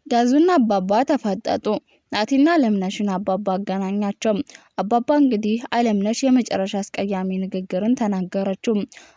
ገዙና አባባ ተፋጠጡ። ናቲና አለምነሽን አባባ አገናኛቸው። አባባ እንግዲህ አለምነሽ የመጨረሻ አስቀያሚ ንግግርን ተናገረችው።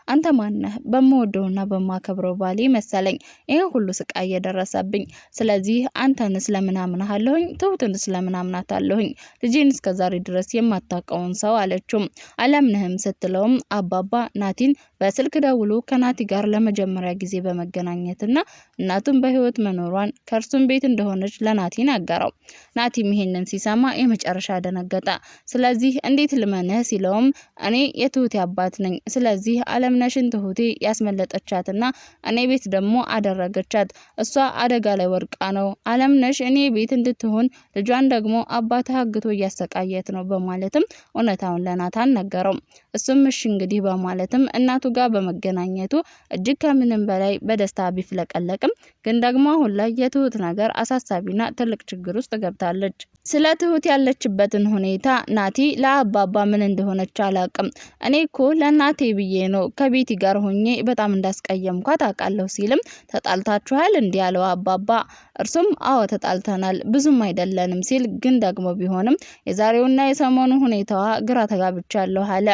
አንተ ማነህ? በመወደውና በማከብረው ባሌ መሰለኝ ይሄ ሁሉ ስቃይ የደረሰብኝ። ስለዚህ አንተንስ ለምን አምናለሁኝ? ትሁትንስ ለምን አምናታለሁኝ? ልጄን እስከዛሬ ድረስ የማታውቀውን ሰው አለችው። አላምንህም ስትለውም አባባ ናቲን በስልክ ደውሎ ከናቲ ጋር ለመጀመሪያ ጊዜ በመገናኘትና እናቱን በህይወት መኖሯን ከርሱም ቤት እንደሆነች ለናቲ ነገረው። ናቲም ይሄንን ሲሰማ የመጨረሻ ደነገጠ። ስለዚህ እንዴት ልመንህ ሲለውም እኔ የትሁቴ አባት ነኝ። ስለዚህ አለምነሽን ትሁቴ ያስመለጠቻትና እኔ ቤት ደግሞ አደረገቻት። እሷ አደጋ ላይ ወድቃ ነው አለምነሽ እኔ ቤት እንድትሆን ልጇን ደግሞ አባትህ አግቶ እያሰቃየት ነው በማለትም እውነታውን ለናታን ነገረው። እሱም እሺ እንግዲህ በማለትም እናቱ ጋር በመገናኘቱ እጅግ ከምንም በላይ በደስታ ቢፍለቀለቅም ግን ደግሞ አሁን ላይ የትሁት ነገር አሳሳቢና ትልቅ ችግር ውስጥ ገብታለች። ስለ ትሁት ያለችበትን ሁኔታ ናቲ ለአባባ ምን እንደሆነች አላቅም። እኔ እኮ ለናቴ ብዬ ነው ከቤቲ ጋር ሆኜ በጣም እንዳስቀየምኳት አውቃለሁ ሲልም ተጣልታችኋል እንዲህ ያለው አባባ እርሱም አዎ ተጣልተናል ብዙም አይደለንም ሲል ግን ደግሞ ቢሆንም የዛሬውና የሰሞኑ ሁኔታዋ ግራ ተጋብቻለሁ አለ።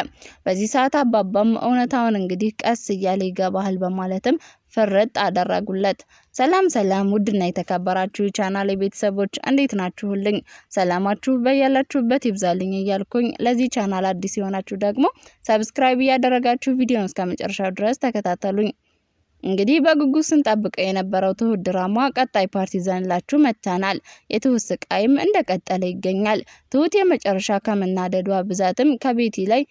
በዚህ ሰዓት አባባም እውነታውን እንግዲህ ቀስ እያለ ይገባሃል በማለትም ፍርጥ አደረጉለት። ሰላም ሰላም ውድና የተከበራችሁ ቻናሌ ቤተሰቦች እንዴት ናችሁልኝ? ሰላማችሁ በያላችሁበት ይብዛልኝ እያልኩኝ ለዚህ ቻናል አዲስ የሆናችሁ ደግሞ ሰብስክራይብ እያደረጋችሁ ቪዲዮውን እስከመጨረሻው ድረስ ተከታተሉኝ። እንግዲህ በጉጉት ስንጠብቀው የነበረው ትሁት ድራማ ቀጣይ ፓርት ይዘንላችሁ መጥተናል። የትሁት ስቃይም እንደቀጠለ ይገኛል። ትሁት የመጨረሻ ከመናደዷ ብዛትም ከቤቲ ላይ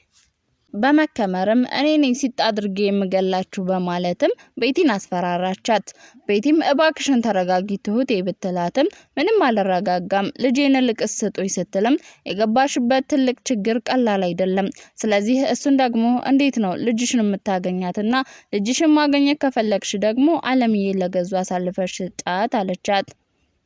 በመከመርም እኔ ነኝ ሲጥ አድርጌ የምገላችሁ በማለትም ቤቲን አስፈራራቻት። ቤቲም እባክሽን ተረጋጊ ትሁቴ ብትላትም ምንም አልረጋጋም ልጄን ልቅስ ስጡኝ ስትልም የገባሽበት ትልቅ ችግር ቀላል አይደለም። ስለዚህ እሱን ደግሞ እንዴት ነው ልጅሽን የምታገኛትና ልጅሽን ማግኘት ከፈለግሽ ደግሞ አለምዬ ለገዙ አሳልፈሽ ስጣት አለቻት።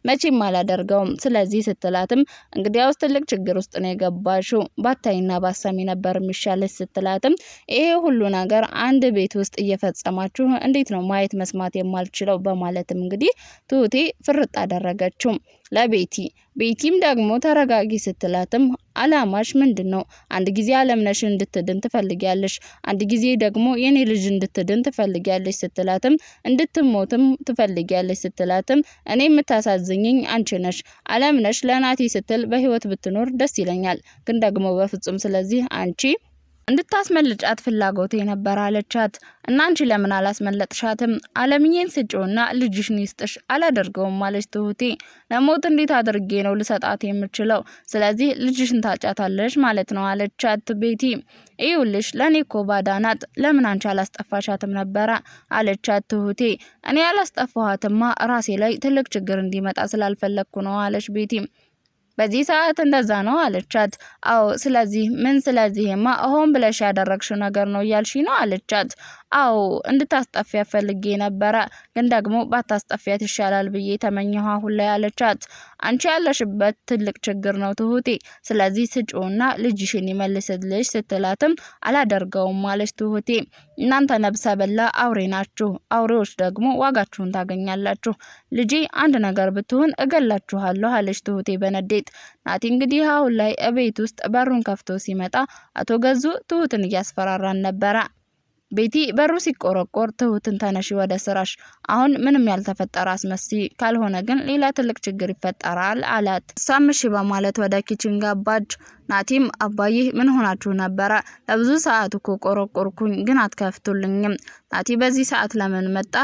መቼም አላደርገውም ስለዚህ ስትላትም እንግዲያውስ ትልቅ ችግር ውስጥ ነው የገባሽው ባታይና ባሰሚ ነበር የሚሻለሽ ስትላትም ይሄ ሁሉ ነገር አንድ ቤት ውስጥ እየፈጸማችሁ እንዴት ነው ማየት መስማት የማልችለው በማለትም እንግዲህ ትሁቴ ፍርጥ አደረገችው ለቤቲ። ቤቲም ደግሞ ተረጋጊ ስትላትም አላማሽ ምንድነው? አንድ ጊዜ አለምነሽን እንድትድን ትፈልጊያለሽ፣ አንድ ጊዜ ደግሞ የኔ ልጅ እንድትድን ትፈልጊያለሽ ስትላትም እንድትሞትም ትፈልጊያለሽ ስትላትም እኔ የምታሳዝኝኝ አንቺ ነሽ። አለምነሽ ለናቲ ስትል በህይወት ብትኖር ደስ ይለኛል፣ ግን ደግሞ በፍጹም ስለዚህ አንቺ እንድታስመልጫት ፍላጎቴ ነበር አለቻት። እና አንቺ ለምን አላስመለጥሻትም? አለምዬን ስጪውና ልጅሽን ይስጥሽ። አላደርገውም ማለች ትሁቴ። ለሞት እንዴት አድርጌ ነው ልሰጣት የምችለው? ስለዚህ ልጅሽን ታጫታለሽ ማለት ነው አለቻት ቤቲ። ይኸውልሽ ለኔ እኮ ባዳ ናት፣ ለምን አንቺ አላስጠፋሻትም ነበረ አለቻት ትሁቴ። እኔ ያላስጠፋኋትማ ራሴ ላይ ትልቅ ችግር እንዲመጣ ስላልፈለኩ ነው አለች ቤቲ። በዚህ ሰዓት እንደዛ ነው አለቻት። አዎ ስለዚህ ምን? ስለዚህማ ሆን ብለሽ ያደረግሽው ነገር ነው እያልሽ ነው አለቻት። አዎ እንድታስጠፊያት ፈልጌ ነበረ፣ ግን ደግሞ ባታስጠፊያት ይሻላል ብዬ ተመኘሁ አሁን ላይ አለቻት። አንቺ ያለሽበት ትልቅ ችግር ነው ትሁቴ፣ ስለዚህ ስጪውና ልጅሽን ይመልስልሽ ስትላትም አላደርገውም ማለች ትሁቴ። እናንተ ነብሰ በላ አውሬ ናችሁ፣ አውሬዎች ደግሞ ዋጋችሁን ታገኛላችሁ። ልጄ አንድ ነገር ብትሆን እገላችኋለሁ አለች ትሁቴ በነዴት። ናቲ እንግዲህ አሁን ላይ እቤት ውስጥ በሩን ከፍቶ ሲመጣ አቶ ገዙ ትሁትን እያስፈራራን ነበረ። ቤቲ በሩ ሲቆረቆር ትሁትን ተነሺ ወደ ስራሽ፣ አሁን ምንም ያልተፈጠረ አስመስይ፣ ካልሆነ ግን ሌላ ትልቅ ችግር ይፈጠራል አላት። እሷም እሺ በማለት ወደ ኪችን ገባች። ናቲም አባዬ ምን ሆናችሁ ነበረ? ለብዙ ሰዓት እኮ ቆረቆርኩኝ ግን አትከፍቱልኝም። ናቲ በዚህ ሰዓት ለምን መጣ?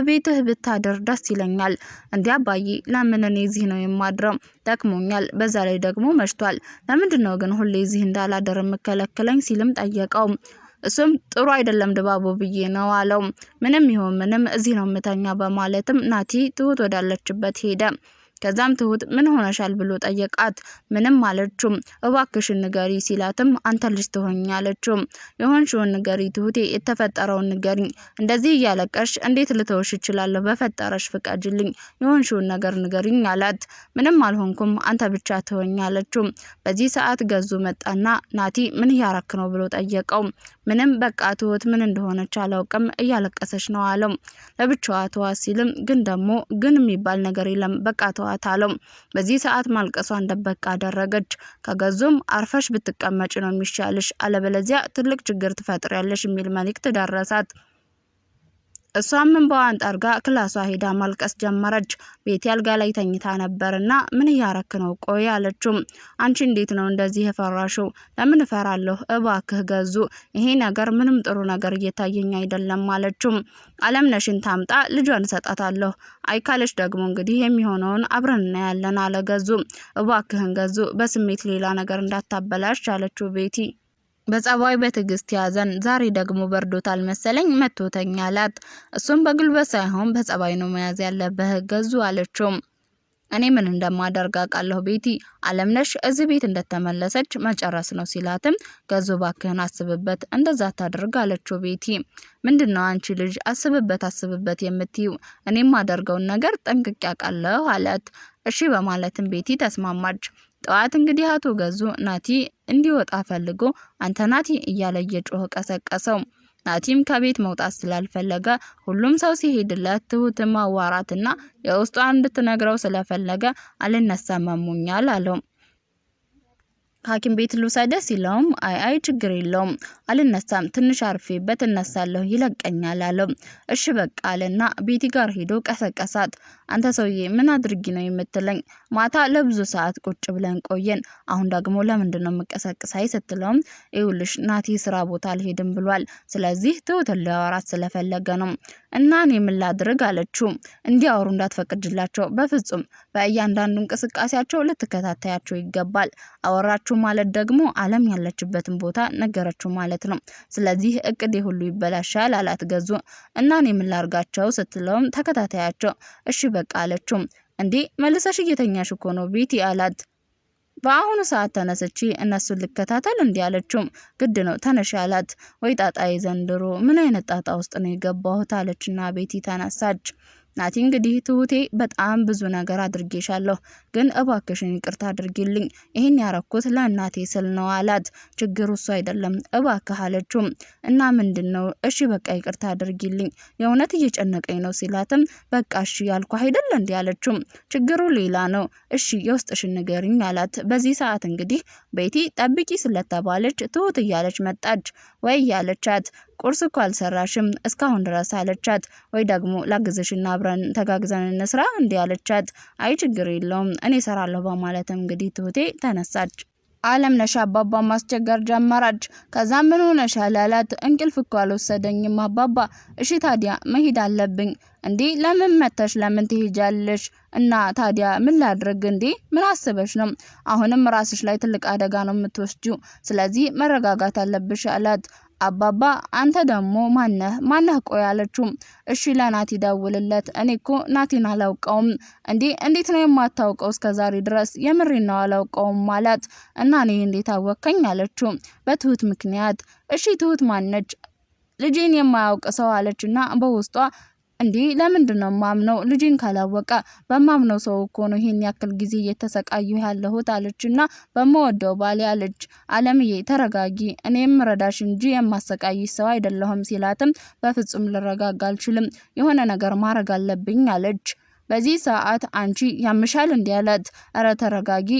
ቤትህ ብታደር ደስ ይለኛል። እንዴ አባዬ ለምን እኔ እዚህ ነው የማድረው? ደክሞኛል፣ በዛ ላይ ደግሞ መሽቷል። ለምንድነው ግን ሁሌ እዚህ እንዳላደር የምከለክለኝ ሲልም ጠየቀው። እሱም ጥሩ አይደለም ድባቡ ብዬ ነው አለው። ምንም ይሁን ምንም እዚህ ነው የምተኛ በማለትም ናቲ ትሁት ወዳለችበት ሄደ። ከዛም ትሁት ምን ሆነሻል ብሎ ጠየቃት። ምንም አለችው። እባክሽን ንገሪ ሲላትም አንተ ልጅ ትሆኛለችው። የሆንሽውን ንገሪ ትሁቴ፣ የተፈጠረውን ንገሪ። እንደዚህ እያለቀሽ እንዴት ልተውሽ እችላለሁ? በፈጠረሽ ፍቃጅልኝ፣ የሆንሽውን ነገር ንገሪኝ አላት። ምንም አልሆንኩም አንተ ብቻ ትሆኛለችው። በዚህ ሰዓት ገዙ መጣና ናቲ ምን ያረክ ነው ብሎ ጠየቀው። ምንም በቃ ትሁት ምን እንደሆነች አላውቅም እያለቀሰች ነው አለው። ለብቻዋ ተዋ ሲልም ግን ደግሞ ግን የሚባል ነገር የለም በቃ ተዋ ተዋታለው። በዚህ ሰዓት ማልቀሷን ደበቅ አደረገች። ከገዙም አርፈሽ ብትቀመጭ ነው የሚሻልሽ አለበለዚያ ትልቅ ችግር ትፈጥሪያለሽ የሚል መልእክት ደረሳት። እሷም እንባዋን ጠርጋ ክላሷ ሄዳ ማልቀስ ጀመረች። ቤቲ አልጋ ላይ ተኝታ ነበርና ምን እያረክ ነው ቆይ አለችው። አንቺ እንዴት ነው እንደዚህ የፈራሽው? ለምን እፈራለሁ እባክህ ገዙ፣ ይሄ ነገር ምንም ጥሩ ነገር እየታየኝ አይደለም አለችው። አለምነሽን ታምጣ ልጇን ሰጣታለሁ፣ አይካለሽ ደግሞ እንግዲህ የሚሆነውን አብረን እናያለን አለ ገዙ። እባክህን ገዙ በስሜት ሌላ ነገር እንዳታበላሽ አለችው ቤቲ። በጸባይ በትዕግስት ያዘን። ዛሬ ደግሞ በርዶታል መሰለኝ መቶተኛ አላት። እሱም በጉልበት ሳይሆን በጸባይ ነው መያዝ ያለብህ ገዙ አለችው። እኔ ምን እንደማደርግ አውቃለሁ ቤቲ፣ አለምነሽ እዚህ ቤት እንደተመለሰች መጨረስ ነው ሲላትም ገዙ ባክህን አስብበት እንደዛ ታደርግ አለችው ቤቲ። ምንድነው አንቺ ልጅ አስብበት የምትይው? እኔም ማደርገውን ነገር ጠንቅቄ አውቃለሁ አላት። እሺ በማለትም ቤቲ ተስማማች። ጠዋት እንግዲህ አቶ ገዙ ናቲ እንዲወጣ ፈልጎ አንተ ናቲ እያለ እየጮኸ ቀሰቀሰው። ናቲም ከቤት መውጣት ስላልፈለገ ሁሉም ሰው ሲሄድለት ትሁትን ማዋራትና የውስጧን እንድትነግረው ስለፈለገ አልነሳም አሞኛል አለው። ሐኪም ቤት ልውሰድህ ሲለውም አይ ችግር የለውም አልነሳም ትንሽ አርፌበት እነሳለሁ ይለቀኛል አለው። እሺ በቃ አለና ቤቲ ጋር ሄዶ ቀሰቀሳት። አንተ ሰውዬ ምን አድርጊ ነው የምትለኝ? ማታ ለብዙ ሰዓት ቁጭ ብለን ቆየን፣ አሁን ደግሞ ለምንድነው መቀሰቅሳይ ስትለውም ይኸውልሽ ናቲ ስራ ቦታ አልሄድም ብሏል፣ ስለዚህ ትሁትን ሊያወራት ስለፈለገ ነው እና እኔ ምን ላድርግ አለችው። እንዲያወሩ እንዳትፈቅድላቸው በፍጹም፣ በእያንዳንዱ እንቅስቃሴያቸው ልትከታተያቸው ይገባል። አወራችሁ ማለት ደግሞ አለም ያለችበትን ቦታ ነገረችው ማለት ነው። ስለዚህ እቅዴ ሁሉ ይበላሻል አላት ገዙ። እና እኔ ምን ላርጋቸው ስትለውም ተከታታያቸው። እሺ በቃ አለችው። እንዴ መልሰሽ እየተኛሽ እኮ ነው ቤቲ አላት። በአሁኑ ሰዓት ተነስቺ እነሱን ልከታተል እንዲህ አለችው። ግድ ነው ተነሽ አላት። ወይ ጣጣዬ ዘንድሮ ምን አይነት ጣጣ ውስጥ ነው የገባሁት አለችና ቤቲ ተነሳች። ናቲ እንግዲህ ትሁቴ በጣም ብዙ ነገር አድርጌሻለሁ፣ ግን እባክሽን ይቅርታ አድርጊልኝ፣ ይሄን ያረኩት ለእናቴ ስል ነው አላት። ችግሩ እሱ አይደለም እባክህ አለችው። እና ምንድነው? እሺ በቃ ይቅርታ አድርጊልኝ የእውነት እየጨነቀኝ ነው ሲላትም በቃ እሺ ያልኩ አይደል እንዴ አለችው። ችግሩ ሌላ ነው፣ እሺ የውስጥሽን ንገሪኝ አላት። በዚህ ሰዓት እንግዲህ ቤቲ ጠብቂ ስለተባለች ትሁት እያለች መጣች። ወይ ያለቻት ቁርስ እኮ አልሰራሽም እስካሁን ድረስ አለቻት። ወይ ደግሞ ላግዝሽና አብረን ተጋግዘን እንስራ እንዲህ አለቻት። አይ ችግር የለውም እኔ እሰራለሁ በማለትም እንግዲህ ትሁቴ ተነሳች። አለምነሽ አባባ ማስቸገር ጀመረች። ከዛም ምን ሆነሻል አላት። እንቅልፍ እኮ አልወሰደኝም አባባ። እሺ ታዲያ መሄድ አለብኝ። እንዴ ለምን መተሽ ለምን ትሄጃለሽ? እና ታዲያ ምን ላድርግ? እንዴ ምን አስበሽ ነው? አሁንም ራስሽ ላይ ትልቅ አደጋ ነው የምትወስጂው፣ ስለዚህ መረጋጋት አለብሽ አላት። አባባ አንተ ደግሞ ማነህ ቆይ አለችው። እሺ ለናቲ ደውልለት፣ እኔ እኮ ናቲን አላውቀውም። እንዴ እንዴት ነው የማታውቀው? እስከዛሬ ድረስ የምሬን ነው አላውቀውም አላት። እና እኔ እንዴት አወከኝ አለችው። በትሁት ምክንያት። እሺ ትሁት ማነች? ልጄን የማያውቅ ሰው አለችና በውስጧ እንዴ ለምንድነው ማምነው? ልጅን ካላወቀ በማምነው ሰው እኮ ነው ይሄን ያክል ጊዜ እየተሰቃዩ ያለሁት አለችና በመወደው ባል አለች። አለምዬ ተረጋጊ፣ እኔም ረዳሽ እንጂ የማሰቃይሽ ሰው አይደለሁም ሲላትም በፍጹም ልረጋጋ አልችልም፣ የሆነ ነገር ማድረግ አለብኝ አለች። በዚህ ሰዓት አንቺ ያምሻል እንዲህ አላት። እረ ተረጋጊ፣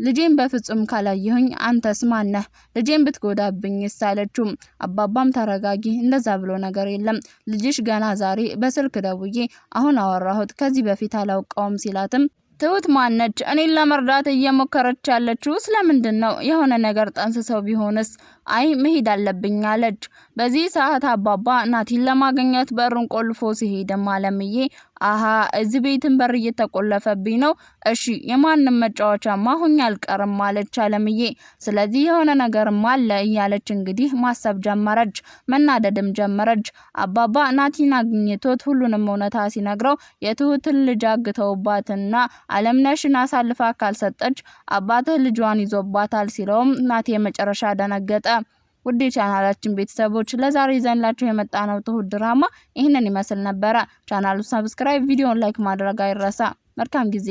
ልጄን በፍጹም ካላየሁኝ አንተስ ማነህ? ልጄን ብትጎዳብኝ ሳለችው። አባባም ተረጋጊ፣ እንደዛ ብሎ ነገር የለም፣ ልጅሽ ገና ዛሬ በስልክ ደውዬ አሁን አወራሁት፣ ከዚህ በፊት አላውቀውም ሲላትም ትሁት ማነች? እኔን ለመርዳት እየሞከረች ያለችው ስለምንድን ነው? የሆነ ነገር ጠንስሰው ቢሆንስ? አይ መሄድ አለብኝ አለች። በዚህ ሰዓት አባባ ናቲን ለማግኘት በሩን ቆልፎ ሲሄድም አለምዬ አሃ እዚህ ቤትን በር እየተቆለፈብኝ ነው፣ እሺ የማንም መጫወቻማ ሆኜ አልቀርም አለች አለምዬ። ስለዚህ የሆነ ነገርም አለ እያለች እንግዲህ ማሰብ ጀመረች፣ መናደድም ጀመረች። አባባ ናቲን አግኝቶት ሁሉንም እውነታ ሲነግረው የትሁትን ልጅ አግተውባትና አለምነሽን አሳልፋ ካልሰጠች አባትህ ልጇን ይዞባታል ሲለውም ናቲ የመጨረሻ ደነገጠ። ውድ የቻናላችን ቤተሰቦች ለዛሬ ይዘንላችሁ የመጣነው ትሁት ድራማ ይህንን ይመስል ነበረ። ቻናሉን ሰብስክራይብ፣ ቪዲዮን ላይክ ማድረግ አይረሳ። መልካም ጊዜ